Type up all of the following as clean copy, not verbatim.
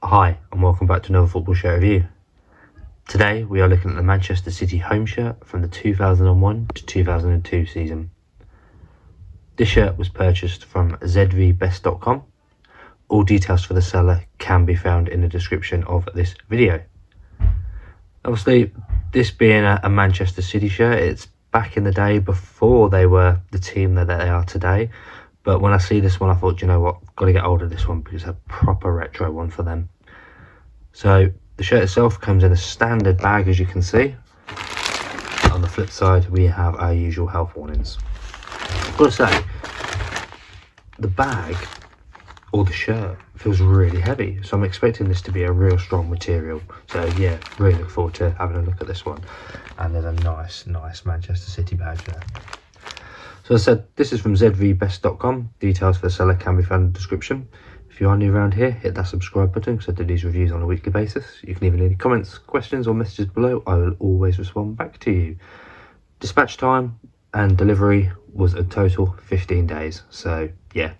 Hi and welcome back to another football shirt review. Today we are looking at the Manchester City home shirt from the 2001 to 2002 season. This shirt was purchased from zvbest.com. All details for the seller can be found in the description of this video. Obviously, this being a Manchester City shirt, it's back in the day before they were the team that they are today. But when I see this one, I thought, you know what, got to get hold of this one because it's a proper retro one for them. So the shirt itself comes in a standard bag, as you can see. On the flip side, we have our usual health warnings. I've got to say, the bag or the shirt feels really heavy, so I'm expecting this to be a real strong material. So yeah, really look forward to having a look at this one. And there's a nice Manchester City badge there. So as I said, this is from zvbest.com. Details for the seller can be found in the description. If you are new around here, hit that subscribe button because I do these reviews on a weekly basis. You can leave any comments, questions or messages below. I will always respond back to you. Dispatch time and delivery was a total 15 days. So yeah,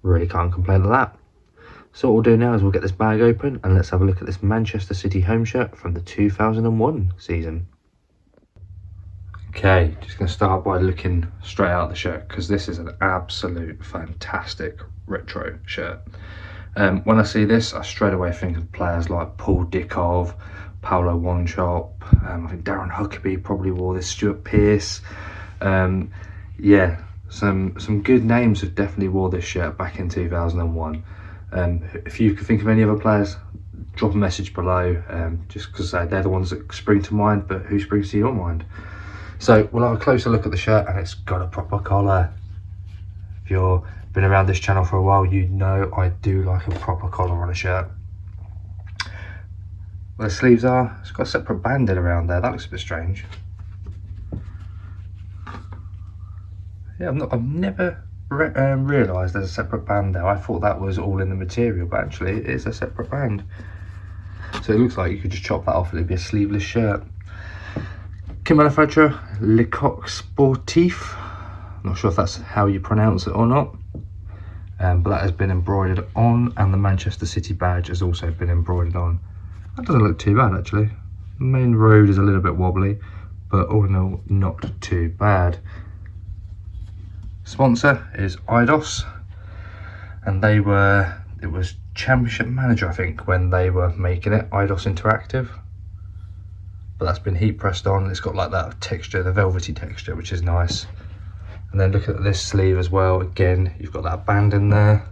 really can't complain at that. So what we'll do now is we'll get this bag open and let's have a look at this Manchester City home shirt from the 2001 season. Okay, just going to start by looking straight out the shirt because this is an absolute fantastic retro shirt. When I see this, I straight away think of players like Paul Dickov, Paolo Wanchop, I think Darren Huckabee probably wore this, Stuart Pearce. Yeah, some good names have definitely wore this shirt back in 2001. If you can think of any other players, drop a message below, just because they're the ones that spring to mind, but who springs to your mind? So we'll have a closer look at the shirt and it's got a proper collar. If you've been around this channel for a while, you know I do like a proper collar on a shirt. Where the sleeves are, it's got a separate banding around there. That looks a bit strange. Yeah, I've never realised there's a separate band there. I thought that was all in the material, but actually it is a separate band. So it looks like you could just chop that off and it'd be a sleeveless shirt. Kit manufacturer, Lecoq Sportif. I'm not sure if that's how you pronounce it or not. But that has been embroidered on, and the Manchester City badge has also been embroidered on. That doesn't look too bad actually. The main road is a little bit wobbly, but all in all, not too bad. Sponsor is IDOS, and it was Championship Manager, I think, when they were making it, IDOS Interactive. But that's been heat pressed on. It's got like that texture, the velvety texture, which is nice. And then look at this sleeve as well. Again, you've got that band in there.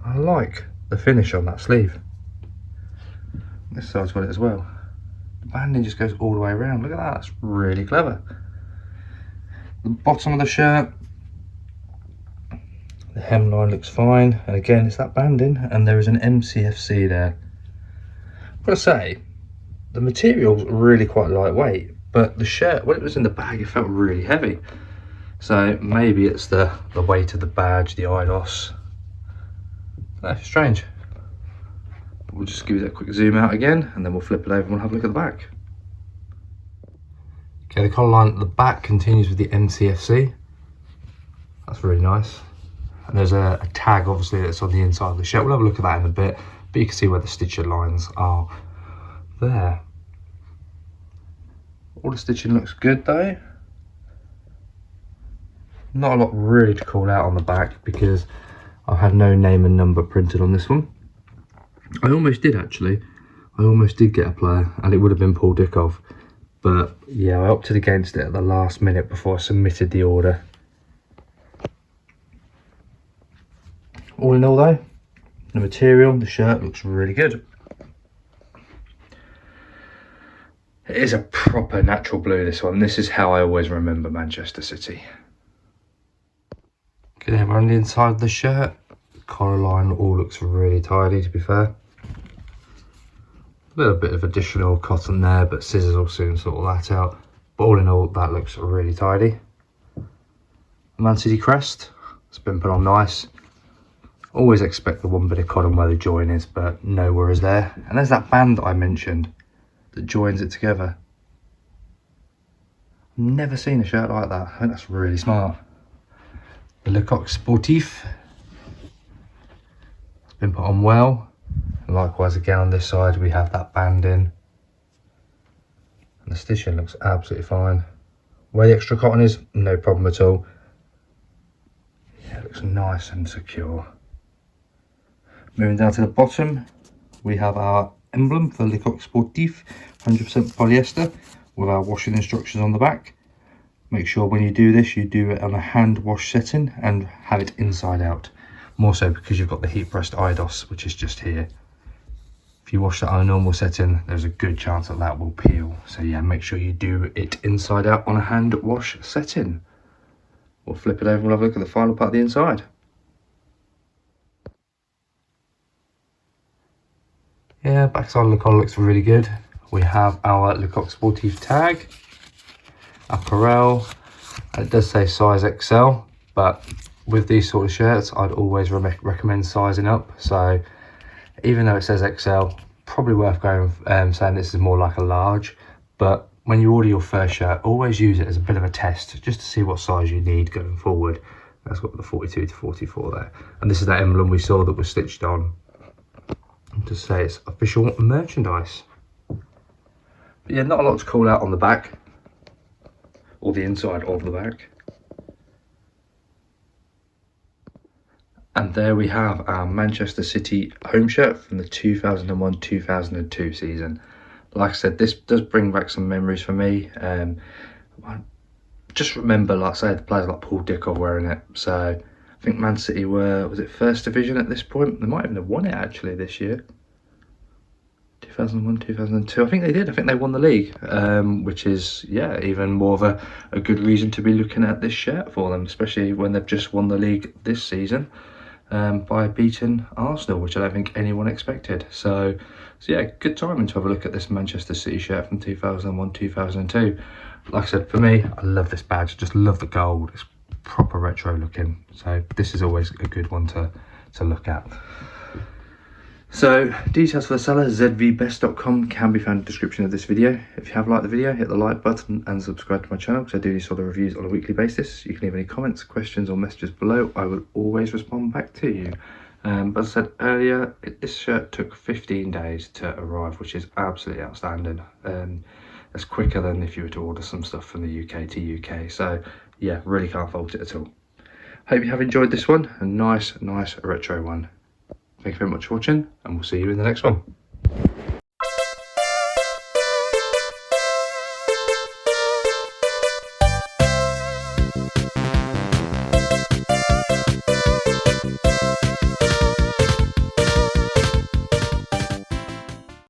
I like the finish on that sleeve. This side's got it as well. The banding just goes all the way around. Look at that, that's really clever. The bottom of the shirt, the hemline looks fine. And again, it's that banding, and there is an MCFC there. I've got to say, the material's really quite lightweight, but the shirt, when it was in the bag, it felt really heavy. So maybe it's the weight of the badge, the IDOS. That's strange. But we'll just give you that quick zoom out again, and then we'll flip it over and we'll have a look at the back. Okay, the collar line at the back continues with the MCFC. That's really nice. And there's a tag, obviously, that's on the inside of the shirt. We'll have a look at that in a bit, but you can see where the stitcher lines are there. All the stitching looks good though. Not a lot really to call out on the back because I had no name and number printed on this one. I almost did actually. I almost did get a player and it would have been Paul Dickov. But yeah, I opted against it at the last minute before I submitted the order. All in all though, the material, the shirt looks really good. It is a proper natural blue, this one. This is how I always remember Manchester City. Okay, then we're on the inside of the shirt. The collar line all looks really tidy, to be fair. A little bit of additional cotton there, but scissors will soon sort all that out. But all in all, that looks really tidy. The Man City crest, it's been put on nice. Always expect the one bit of cotton where the join is, but no worries there. And there's that band that I mentioned that joins it together. Never seen a shirt like that. I think that's really smart. The Le Coq Sportif. It's been put on well. Likewise again on this side we have that banding. And the stitching looks absolutely fine. Where the extra cotton is, no problem at all. Yeah, it looks nice and secure. Moving down to the bottom, we have our emblem for Le Coq Sportif, 100% polyester, with our washing instructions on the back. Make sure when you do this, you do it on a hand wash setting and have it inside out. More so because you've got the heat pressed IDOS, which is just here. If you wash that on a normal setting, there's a good chance that that will peel. So yeah, make sure you do it inside out on a hand wash setting. We'll flip it over and we'll have a look at the final part of the inside. Yeah, backside of the collar looks really good. We have our Le Coq Sportif tag, apparel. It does say size XL, but with these sort of shirts, I'd always recommend sizing up. So even though it says XL, probably worth going saying this is more like a large. But when you order your first shirt, always use it as a bit of a test, just to see what size you need going forward. That's got the 42 to 44 there. And this is that emblem we saw that was stitched on to say it's official merchandise. But yeah, not a lot to call out on the back, or the inside of the back. And there we have our Manchester City home shirt from the 2001-2002 season. Like I said, this does bring back some memories for me. I just remember, like I say, the players like Paul Dickov wearing it. So I think Man City were, was it first division at this point? They might even have won it actually this year. 2001, 2002, I think they did. I think they won the league, which is, yeah, even more of a good reason to be looking at this shirt for them, especially when they've just won the league this season. By beating Arsenal, which I don't think anyone expected. So yeah, good timing to have a look at this Manchester City shirt from 2001-2002. Like I said, for me, I love this badge. Just love the gold. It's proper retro looking. So this is always a good one to look at. So details for the seller, zvbest.com, can be found in the description of this video. If you have liked the video, hit the like button and subscribe to my channel, because I do these sort of reviews on a weekly basis. You can leave any comments, questions or messages below. I will always respond back to you. But as I said earlier, this shirt took 15 days to arrive, which is absolutely outstanding. That's quicker than if you were to order some stuff from the UK to UK. So yeah, really can't fault it at all. Hope you have enjoyed this one, a nice retro one. Thank you very much for watching, and we'll see you in the next one.